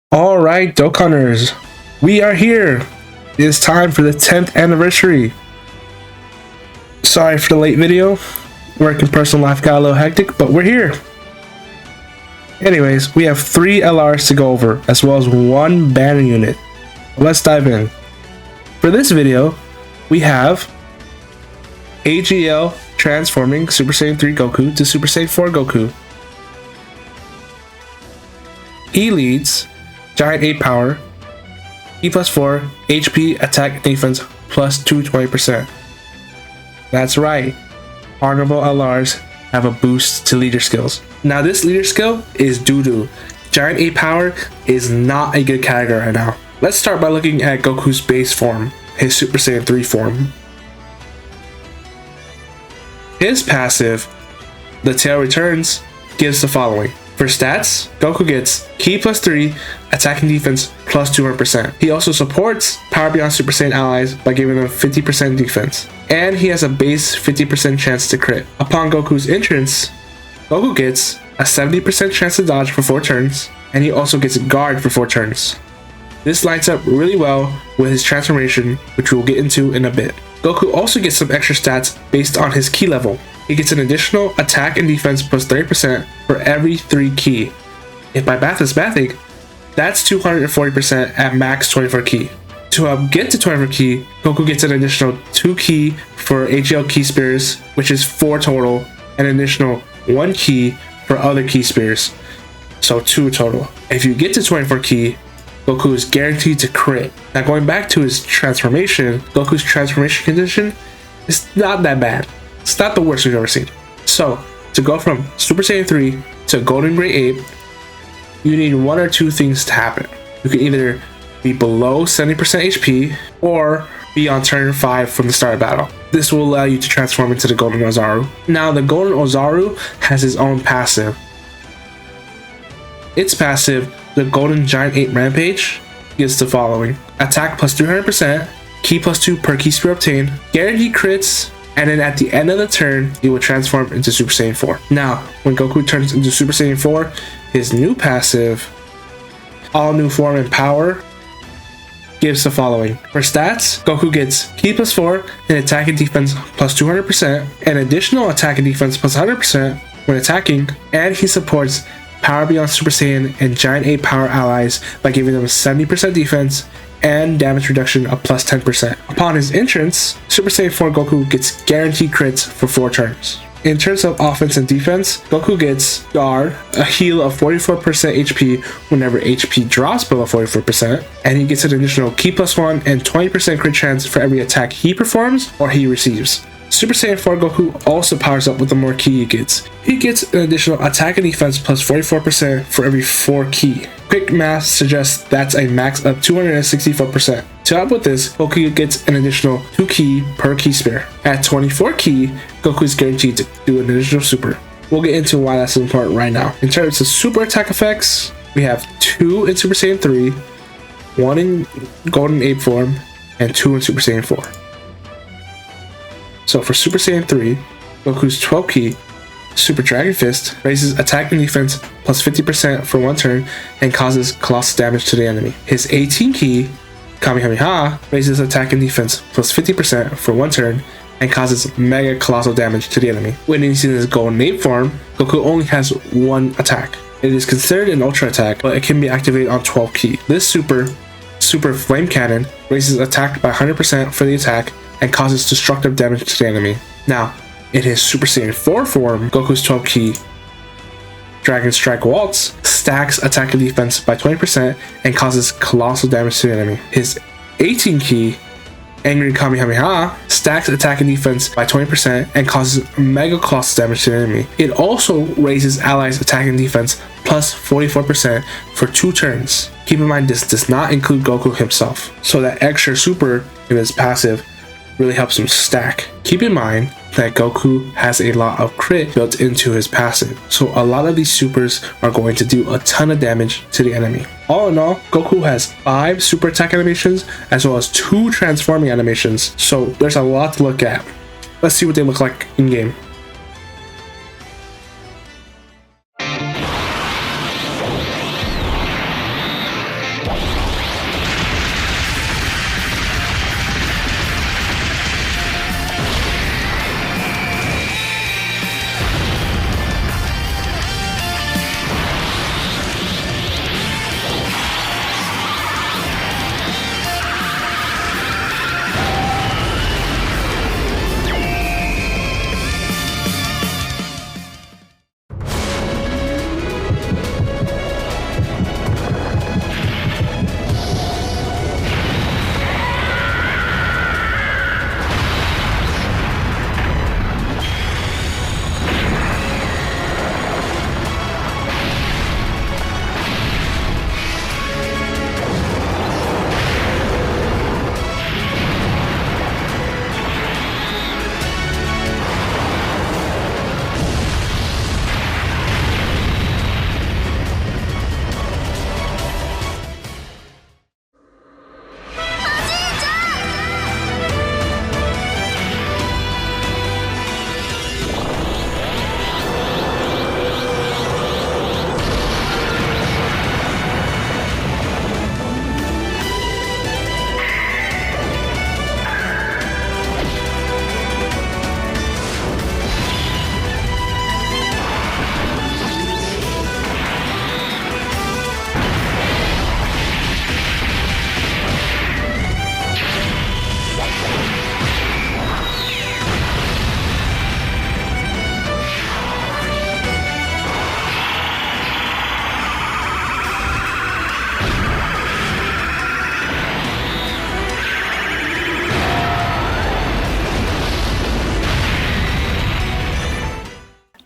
All right, Dokkaners, we are here. It is time for the 10th anniversary. Sorry for the late video. Work and personal life got a little hectic, but we're here. Anyways, we have 3 LRs to go over, as well as 1 banner unit. Let's dive in. For this video, we have AGL transforming Super Saiyan 3 Goku to Super Saiyan 4 Goku. He leads Giant 8 power, E plus 4, HP, attack, and defense plus 220%. That's right, honorable LRs have a boost to leader skills. Now this leader skill is doo-doo. Giant 8 power is not a good category right now. Let's start by looking at Goku's base form, his Super Saiyan 3 form. His passive, the tail returns, gives the following. For stats, Goku gets Ki plus 3, attack and defense plus 200%. He also supports Power Beyond Super Saiyan allies by giving them 50% defense. And he has a base 50% chance to crit. Upon Goku's entrance, Goku gets a 70% chance to dodge for 4 turns, and he also gets guard for 4 turns. This lines up really well with his transformation, which we'll get into in a bit. Goku also gets some extra stats based on his ki level. He gets an additional attack and defense plus 30% for every 3 ki. If my math is mathing, that's 240% at max 24 ki. To get to 24 ki, Goku gets an additional 2 ki for AGL ki spears, which is 4 total, and an additional 1 ki for other ki spears, so 2 total. If you get to 24 ki, Goku is guaranteed to crit. Now going back to his transformation, Goku's transformation condition is not that bad. It's not the worst we've ever seen. So, to go from Super Saiyan 3 to Golden Grade 8, you need 1 or 2 things to happen. You can either be below 70% HP, or be on turn 5 from the start of battle. This will allow you to transform into the Golden Ozaru. Now, the Golden Ozaru has his own passive. Its passive, the Golden Giant 8 Rampage, gives the following. Attack plus 300%, Ki plus 2 per Ki Spear obtained, guaranteed crits, and then at the end of the turn, he will transform into Super Saiyan 4. Now, when Goku turns into Super Saiyan 4, his new passive, all new form and power, gives the following. For stats, Goku gets Ki plus 4 and attack and defense plus 200%, and additional attack and defense plus 100% when attacking, and he supports Power Beyond Super Saiyan and Giant 8 power allies by giving them 70% defense and damage reduction of plus 10%. Upon his entrance, Super Saiyan 4 Goku gets guaranteed crits for 4 turns. In terms of offense and defense, Goku gets guard, a heal of 44% HP whenever HP drops below 44%, and he gets an additional Ki plus 1 and 20% crit chance for every attack he performs or he receives. Super Saiyan 4 Goku also powers up with the more ki he gets. He gets an additional attack and defense plus 44% for every 4 ki. Quick math suggests that's a max of 264%. To help with this, Goku gets an additional 2 ki per ki spear. At 24 ki, Goku is guaranteed to do an additional super. We'll get into why that's important right now. In terms of super attack effects, we have 2 in Super Saiyan 3, 1 in Golden 8 form, and 2 in Super Saiyan 4. So for Super Saiyan 3, Goku's 12 ki, Super Dragon Fist, raises attack and defense plus 50% for 1 turn and causes colossal damage to the enemy. His 18 ki, Kamehameha, raises attack and defense plus 50% for 1 turn and causes mega colossal damage to the enemy. When he's in his Golden 8 form, Goku only has 1 attack. It is considered an ultra attack, but it can be activated on 12 ki. This Super Flame Cannon, raises attack by 100% for the attack and causes destructive damage to the enemy. Now, in his Super Saiyan 4 form, Goku's 12 ki, Dragon Strike Waltz, stacks attack and defense by 20% and causes colossal damage to the enemy. His 18 ki, Angry Kamehameha, stacks attack and defense by 20% and causes mega colossal damage to the enemy. It also raises allies' attack and defense plus 44% for 2 turns. Keep in mind this does not include Goku himself, so that extra super in his passive really helps him stack. Keep in mind that Goku has a lot of crit built into his passive, so a lot of these supers are going to do a ton of damage to the enemy. All in all, Goku has 5 super attack animations as well as 2 transforming animations, so there's a lot to look at. Let's see what they look like in game.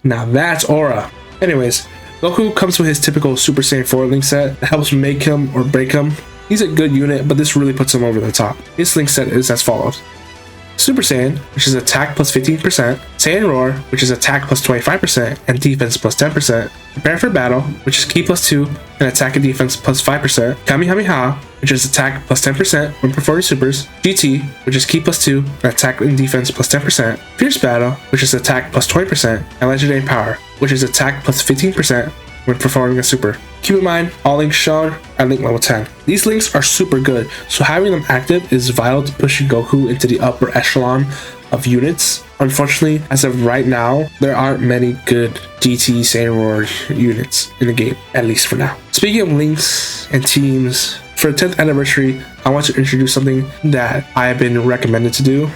Now that's aura. Anyways, Goku comes with his typical Super Saiyan 4 link set that helps make him or break him. He's a good unit, but this really puts him over the top. His link set is as follows. Super Saiyan, which is attack plus 15%, Saiyan Roar, which is attack plus 25% and defense plus 10%, Prepare for Battle, which is ki plus 2 and attack and defense plus 5%, Kamehameha, which is attack plus 10% when performing supers, GT, which is ki plus 2 and attack and defense plus 10%, Fierce Battle, which is attack plus 20%, and Legendary Power, which is attack plus 15% when performing a super. Keep in mind, all links shown are link level 10. These links are super good, so having them active is vital to pushing Goku into the upper echelon of units. Unfortunately, as of right now, there aren't many good GT Saiyan Roar units in the game, at least for now. Speaking of links and teams, for the 10th anniversary, I want to introduce something that I have been recommended to do.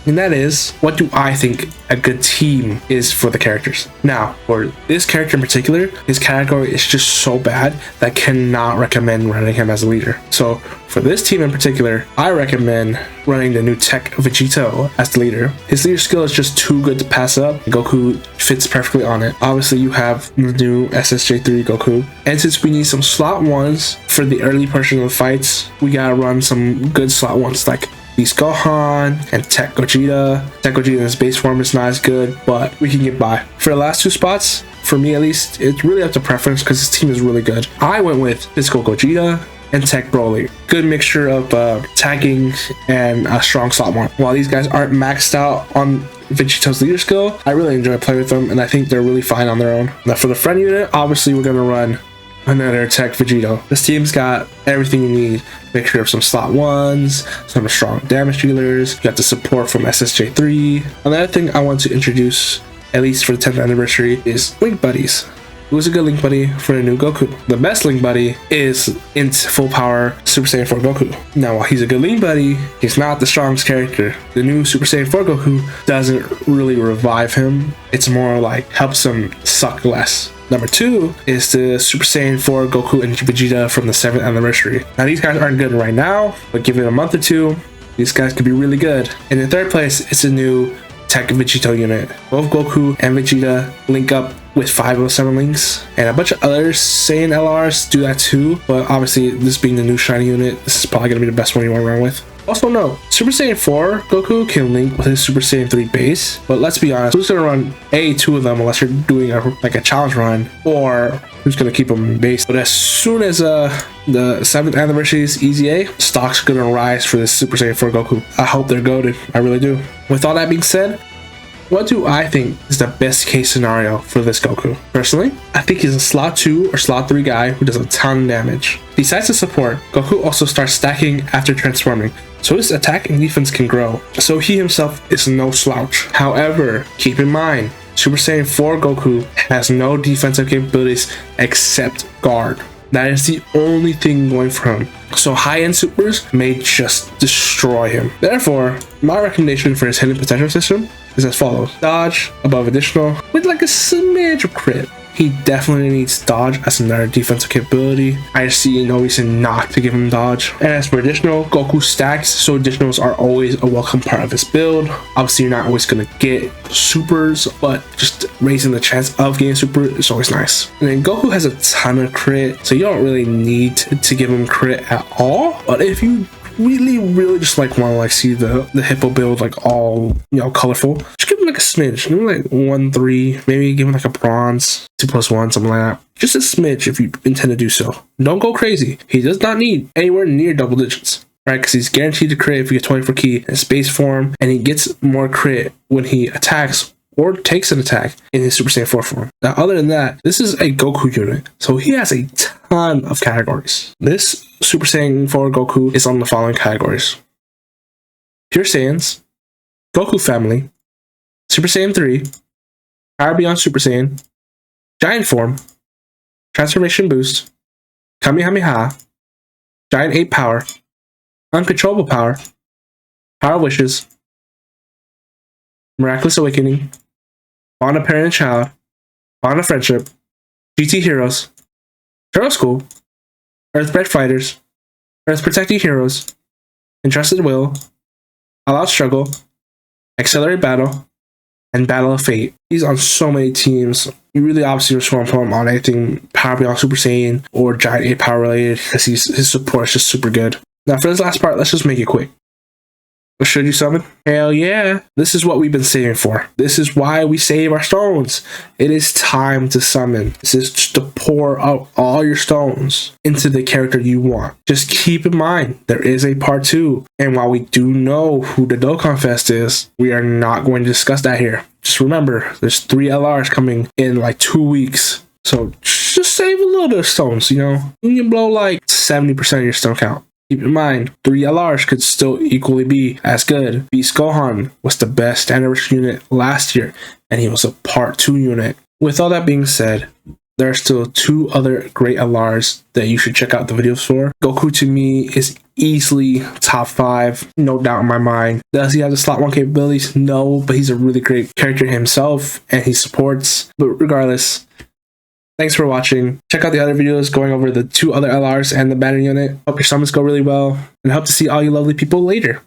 And that is, what do I think a good team is for the characters? Now, for this character in particular, his category is just so bad that I cannot recommend running him as a leader. So for this team in particular, I recommend running the new Tech Vegito as the leader. His leader skill is just too good to pass up. Goku fits perfectly on it. Obviously, you have the new SSJ4 Goku. And since we need some slot ones for the early portion of the fights, we gotta run some good slot ones like Beast Gohan and Tech Gogeta. Tech Gogeta in his base form is not as good, but we can get by. For the last two spots, for me at least, it's really up to preference because this team is really good. I went with Physical Gogeta and Tech Broly. Good mixture of tagging and a strong slot one. While these guys aren't maxed out on Vegito's leader skill, I really enjoy playing with them and I think they're really fine on their own. Now for the friend unit, obviously we're going to run another Tech Vegito. This team's got everything you need. Mixture of some slot ones, some strong damage dealers. You got the support from SSJ4. Another thing I want to introduce, at least for the 10th anniversary, is Link Buddies. Who's a good Link Buddy for a new Goku? The best Link Buddy is in full power Super Saiyan 4 Goku. Now, while he's a good Link Buddy, he's not the strongest character. The new Super Saiyan 4 Goku doesn't really revive him. It's more like helps him suck less. Number 2 is the Super Saiyan 4 Goku and Vegeta from the 7th anniversary. Now these guys aren't good right now, but give it a month or two, these guys could be really good. And in 3rd place, it's a new Tech Vegito unit. Both Goku and Vegeta link up with 507 links, and a bunch of other Saiyan LRs do that too, but obviously this being the new shiny unit, this is probably going to be the best one you want to run with. Also note, Super Saiyan 4 Goku can link with his Super Saiyan 3 base, but let's be honest, who's going to run two of them unless you're doing a challenge run, or who's going to keep them in base? But as soon as the 7th anniversary is EZA, stock's going to rise for this Super Saiyan 4 Goku. I hope they're goated. I really do. With all that being said, what do I think is the best case scenario for this Goku? Personally, I think he's a slot 2 or slot 3 guy who does a ton of damage. Besides the support, Goku also starts stacking after transforming, so his attack and defense can grow. So he himself is no slouch. However, keep in mind, Super Saiyan 4 Goku has no defensive capabilities except guard. That is the only thing going for him. So high-end supers may just destroy him. Therefore, my recommendation for his hidden potential system is as follows. Dodge above additional with like a smidge of crit. He definitely needs dodge as another defensive capability. I see no reason not to give him dodge. And as for additional, Goku stacks, so additionals are always a welcome part of his build. Obviously, you're not always going to get supers, but just raising the chance of getting super is always nice. And then Goku has a ton of crit, so you don't really need to give him crit at all. But if you really just like want to like see the hippo build like all colorful, just give him like a smidge, give him like 1-3, maybe give him like a bronze 2+1, something like that. Just a smidge if you intend to do so. Don't go crazy. He does not need anywhere near double digits, right? Because he's guaranteed to crit if you get 24 ki in his base form, and he gets more crit when he attacks or takes an attack in his Super Saiyan 4 form. Now, other than that, this is a Goku unit, so he has a ton of categories. This Super Saiyan 4 Goku is on the following categories: Pure Saiyans, Goku Family, Super Saiyan 3, Power Beyond Super Saiyan, Giant Form, Transformation Boost, Kamehameha, Giant 8 Power, Uncontrollable Power, Power Wishes, Miraculous Awakening, Bond of Parent and Child, Bond of Friendship, GT Heroes, Hero School, Earthbred Fighters, Earth Protecting Heroes, Entrusted Will, All Out Struggle, Accelerate Battle, and Battle of Fate. He's on so many teams. You really obviously respond for him on anything Power Beyond Super Saiyan or Giant 8 power related because his support is just super good. Now for this last part, let's just make it quick. But should you summon? Hell yeah. This is what we've been saving for. This is why we save our stones. It is time to summon. This is just to pour out all your stones into the character you want. Just keep in mind, there is a part 2. And while we do know who the Dokkan Fest is, we are not going to discuss that here. Just remember, there's 3 LRs coming in like 2 weeks. So just save a little bit of stones, you know? You can blow like 70% of your stone count. Keep in mind, 3 LRs could still equally be as good. Beast Gohan was the best anniversary unit last year, and he was a part 2 unit. With all that being said, there are still 2 other great LRs that you should check out the videos for. Goku to me is easily top 5, no doubt in my mind. Does he have the slot 1 capabilities? No, but he's a really great character himself, and he supports. But regardless, thanks for watching. Check out the other videos going over the 2 other LRs and the banner unit. Hope your summons go really well, and hope to see all you lovely people later.